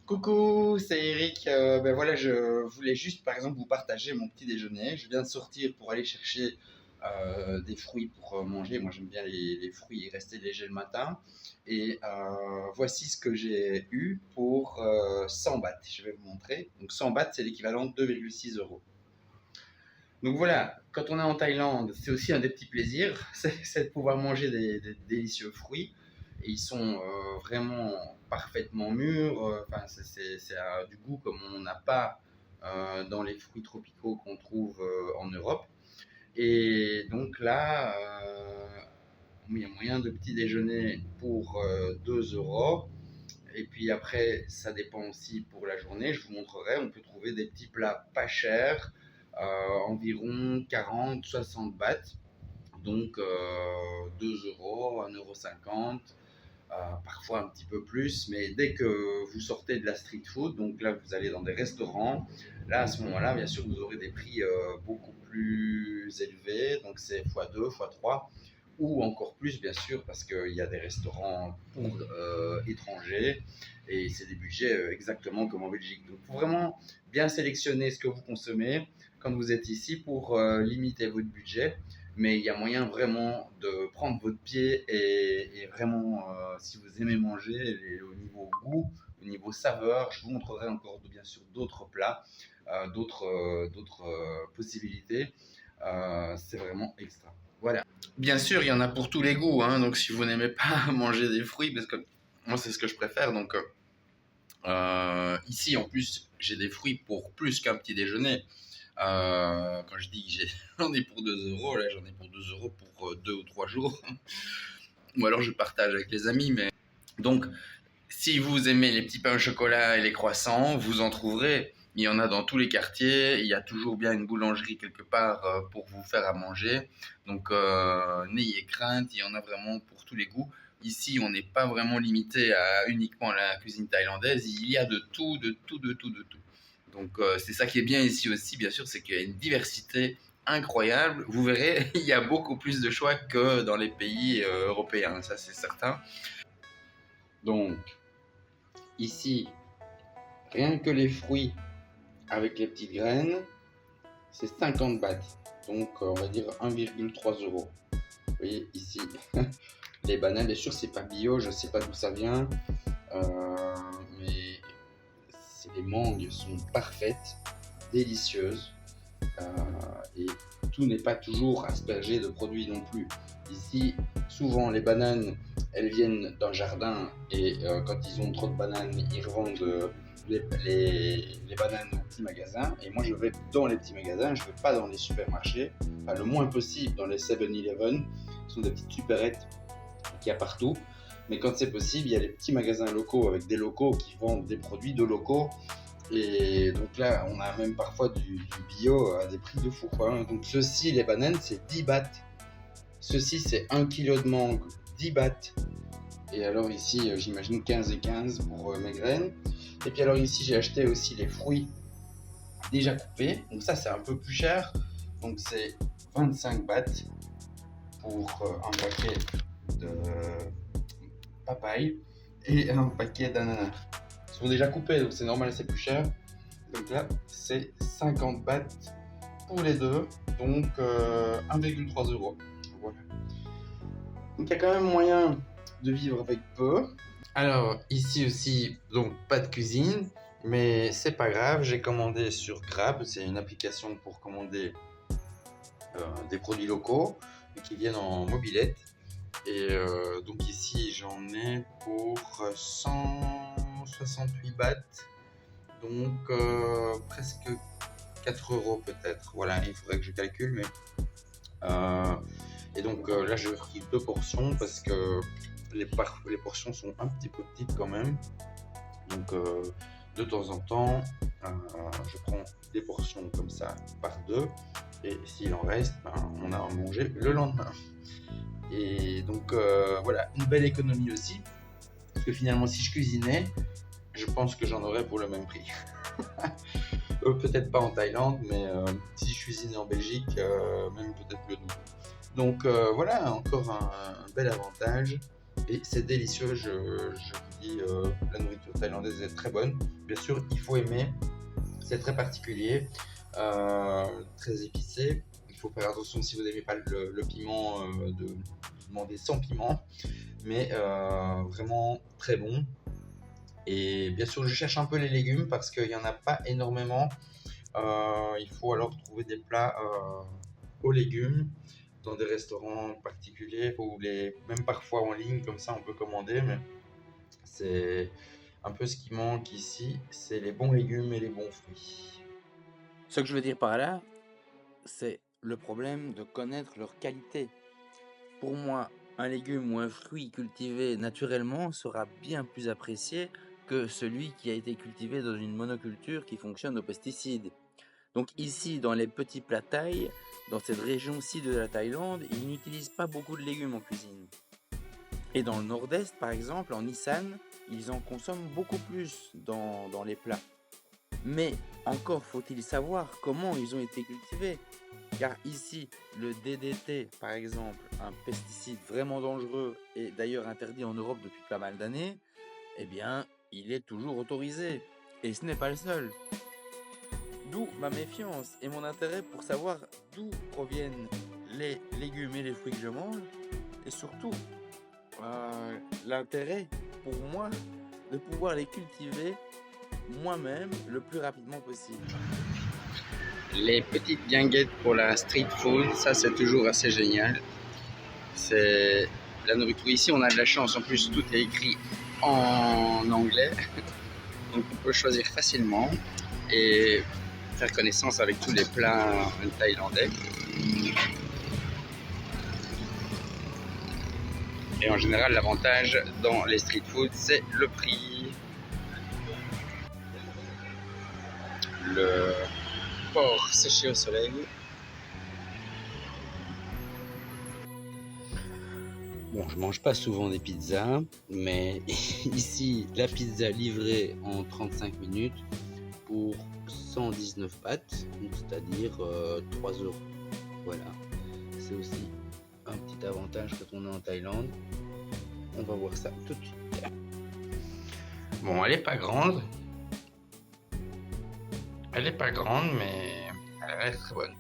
Coucou, c'est Eric. Ben voilà, je voulais juste par exemple vous partager mon petit déjeuner. Je viens de sortir pour aller chercher des fruits pour manger. Moi j'aime bien les fruits et rester léger le matin. Et voici ce que j'ai eu pour 100 bahts. Je vais vous montrer. Donc 100 bahts, c'est l'équivalent de 2,6 euros. Donc voilà, quand on est en Thaïlande, c'est aussi un des petits plaisirs, c'est de pouvoir manger des délicieux fruits. Et ils sont vraiment parfaitement mûrs. Enfin, du goût comme on n'a pas dans les fruits tropicaux qu'on trouve en Europe. Et donc là, il y a moyen de petit déjeuner pour 2 euros. Et puis après, ça dépend aussi pour la journée. Je vous montrerai, on peut trouver des petits plats pas chers, environ 40-60 bahts. Donc 2 euros, 1,50 €, parfois un petit peu plus. Mais dès que vous sortez de la street food, donc là vous allez dans des restaurants, là à ce moment-là, bien sûr, vous aurez des prix beaucoup plus élevés. Donc c'est x2, x3 ou encore plus bien sûr parce qu'il y a des restaurants pour étrangers et c'est des budgets exactement comme en Belgique. Donc il faut vraiment bien sélectionner ce que vous consommez quand vous êtes ici pour limiter votre budget. Mais il y a moyen vraiment de prendre votre pied et vraiment, si vous aimez manger, au niveau goût, au niveau saveur, je vous montrerai encore bien sûr d'autres plats, d'autres possibilités. C'est vraiment extra. Voilà. Bien sûr, il y en a pour tous les goûts, hein, donc si vous n'aimez pas manger des fruits, parce que moi c'est ce que je préfère, donc ici en plus j'ai des fruits pour plus qu'un petit déjeuner. Quand je dis que j'en ai pour 2 euros, là j'en ai pour 2 euros pour 2 ou 3 jours. Ou alors je partage avec les amis. Mais donc, si vous aimez les petits pains au chocolat et les croissants, vous en trouverez. Il y en a dans tous les quartiers. Il y a toujours bien une boulangerie quelque part pour vous faire à manger. Donc, n'ayez crainte, il y en a vraiment pour tous les goûts. Ici, on n'est pas vraiment limité à uniquement la cuisine thaïlandaise. Il y a de tout, de tout, de tout, de tout. Donc, c'est ça qui est bien ici aussi, bien sûr, c'est qu'il y a une diversité incroyable. Vous verrez, il y a beaucoup plus de choix que dans les pays européens, ça c'est certain. Donc, ici, rien que les fruits avec les petites graines, c'est 50 bahts. Donc, on va dire 1,3 euros. Vous voyez ici, les bananes, bien sûr, c'est pas bio, je sais pas d'où ça vient, mais les mangues sont parfaites, délicieuses, et tout n'est pas toujours aspergé de produits non plus. Ici, souvent, les bananes, elles viennent d'un jardin et quand ils ont trop de bananes, ils revendent les bananes aux petits magasins. Et moi, je vais dans les petits magasins, je ne vais pas dans les supermarchés, enfin, le moins possible dans les 7-Eleven. Ce sont des petites supérettes qu'il y a partout. Mais quand c'est possible, il y a les petits magasins locaux avec des locaux qui vendent des produits de locaux. Et donc là, on a même parfois du bio à des prix de fou, quoi. Donc ceci, les bananes, c'est 10 bahts. Ceci, c'est 1 kg de mangue, 10 bahts. Et alors ici, j'imagine 15 et 15 pour mes graines. Et puis alors ici, j'ai acheté aussi les fruits déjà coupés. Donc ça, c'est un peu plus cher. Donc c'est 25 bahts pour un paquet de papaye et un paquet d'ananas. Ils sont déjà coupés, donc c'est normal, c'est plus cher. Donc là, c'est 50 bahts pour les deux, donc 1,3 euros. Voilà. Donc il y a quand même moyen de vivre avec peu. Alors ici aussi, donc pas de cuisine, mais c'est pas grave, j'ai commandé sur Grab, c'est une application pour commander des produits locaux qui viennent en mobilette. Et donc ici j'en ai pour 168 bahts, donc presque 4 euros peut-être. Voilà, il faudrait que je calcule, mais et donc là je pris 2 portions parce que les portions sont un petit peu petites quand même. Donc de temps en temps, je prends des portions comme ça par deux, et s'il en reste, on a à manger le lendemain. Et donc voilà, une belle économie aussi, parce que finalement si je cuisinais, je pense que j'en aurais pour le même prix. Peut-être pas en Thaïlande, mais si je cuisinais en Belgique, même peut-être le double. Donc voilà, encore un bel avantage, et c'est délicieux, je vous dis. ici, la nourriture thaïlandaise est très bonne. Bien sûr, il faut aimer, c'est très particulier, très épicé. Il faut faire attention si vous n'aimez pas le piment, de demander sans piment, mais vraiment très bon. Et bien sûr, je cherche un peu les légumes parce qu'il n'y en a pas énormément. Il faut alors trouver des plats aux légumes dans des restaurants particuliers ou même parfois en ligne, comme ça on peut commander. Mais c'est un peu ce qui manque ici, c'est les bons légumes et les bons fruits. Ce que je veux dire par là, c'est le problème de connaître leur qualité. Pour moi, un légume ou un fruit cultivé naturellement sera bien plus apprécié que celui qui a été cultivé dans une monoculture qui fonctionne aux pesticides. Donc ici, dans les petits plats thaï, dans cette région-ci de la Thaïlande, ils n'utilisent pas beaucoup de légumes en cuisine. Et dans le nord-est, par exemple, en Isan, ils en consomment beaucoup plus dans les plats. Mais encore faut-il savoir comment ils ont été cultivés. Car ici, le DDT, par exemple, un pesticide vraiment dangereux et d'ailleurs interdit en Europe depuis pas mal d'années, eh bien, il est toujours autorisé. Et ce n'est pas le seul. D'où ma méfiance et mon intérêt pour savoir d'où proviennent les légumes et les fruits que je mange. Et surtout, l'intérêt pour moi de pouvoir les cultiver moi-même le plus rapidement possible. Les petites guinguettes pour la street food, ça c'est toujours assez génial. C'est la nourriture ici, on a de la chance, en plus tout est écrit en anglais, donc on peut choisir facilement et faire connaissance avec tous les plats thaïlandais. Et en général, l'avantage dans les street food, c'est le prix. Le porc séché au soleil. Bon, je mange pas souvent des pizzas, mais ici, la pizza livrée en 35 minutes pour 119 bahts, c'est-à-dire 3 €. Voilà, c'est aussi un petit avantage quand on est en Thaïlande. On va voir ça tout de suite. Bon, elle est pas grande. Elle est pas grande, mais elle est très bonne.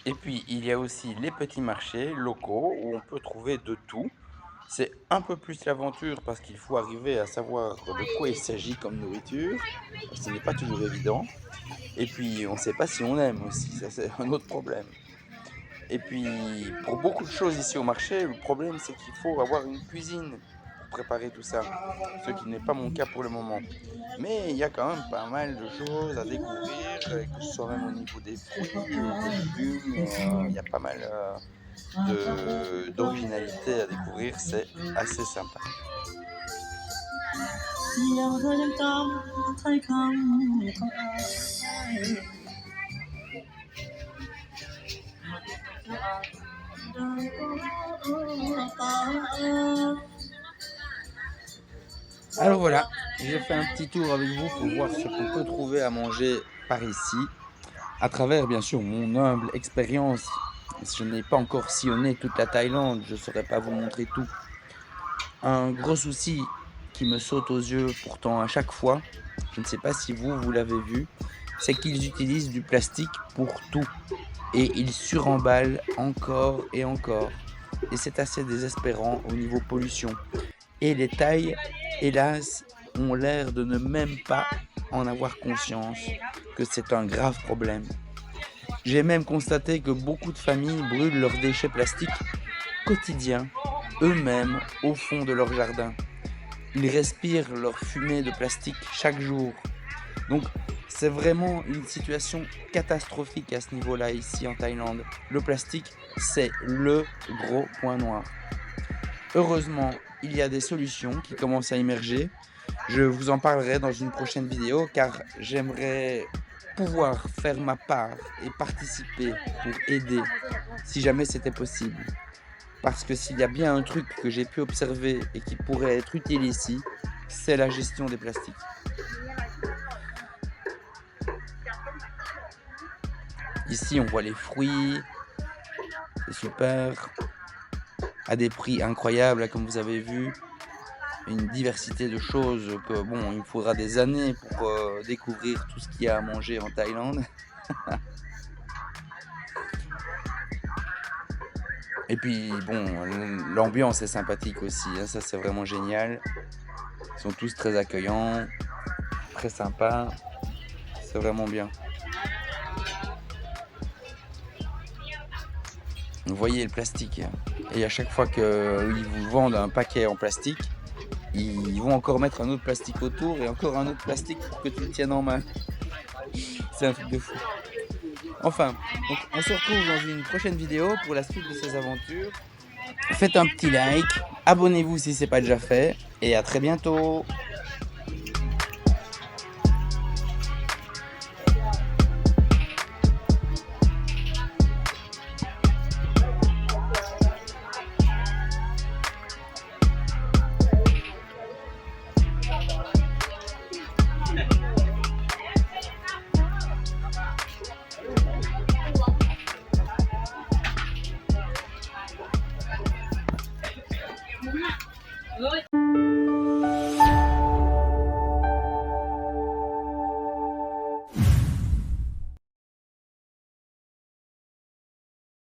Et puis, il y a aussi les petits marchés locaux où on peut trouver de tout. C'est un peu plus l'aventure parce qu'il faut arriver à savoir de quoi il s'agit comme nourriture. Ce n'est pas toujours évident. Et puis, on ne sait pas si on aime aussi. Ça, c'est un autre problème. Et puis, pour beaucoup de choses ici au marché, le problème, c'est qu'il faut avoir une cuisine pour préparer tout ça. Ce qui n'est pas mon cas pour le moment. Mais il y a quand même pas mal de choses à découvrir, que ce soit même au niveau des fruits, des légumes. Il y a pas mal d'originalité à découvrir. C'est assez sympa. Alors voilà, j'ai fait un petit tour avec vous pour voir ce qu'on peut trouver à manger par ici, à travers bien sûr mon humble expérience. Je n'ai pas encore sillonné toute la Thaïlande, je ne saurais pas vous montrer tout. Un gros souci qui me saute aux yeux pourtant à chaque fois, je ne sais pas si vous l'avez vu, c'est qu'ils utilisent du plastique pour tout. Et ils suremballent encore et encore. Et c'est assez désespérant au niveau pollution. Et les Thaïs, hélas, ont l'air de ne même pas en avoir conscience que c'est un grave problème. J'ai même constaté que beaucoup de familles brûlent leurs déchets plastiques quotidiens, eux-mêmes, au fond de leur jardin. Ils respirent leur fumée de plastique chaque jour. Donc, c'est vraiment une situation catastrophique à ce niveau-là ici en Thaïlande. Le plastique, c'est le gros point noir. Heureusement, il y a des solutions qui commencent à émerger. Je vous en parlerai dans une prochaine vidéo car j'aimerais pouvoir faire ma part et participer pour aider si jamais c'était possible. Parce que s'il y a bien un truc que j'ai pu observer et qui pourrait être utile ici, c'est la gestion des plastiques. Ici, on voit les fruits, c'est super, à des prix incroyables, comme vous avez vu. une diversité de choses que bon, il me faudra des années pour découvrir tout ce qu'il y a à manger en Thaïlande. Et puis bon, l'ambiance est sympathique aussi, hein, ça c'est vraiment génial. Ils sont tous très accueillants, très sympas, c'est vraiment bien. Vous voyez le plastique, et à chaque fois qu'ils vous vendent un paquet en plastique, ils vont encore mettre un autre plastique autour et encore un autre plastique pour que tu le tiennes en main. C'est un truc de fou. Enfin, donc on se retrouve dans une prochaine vidéo pour la suite de ces aventures. Faites un petit like, abonnez-vous si ce n'est pas déjà fait, et à très bientôt. Rồi.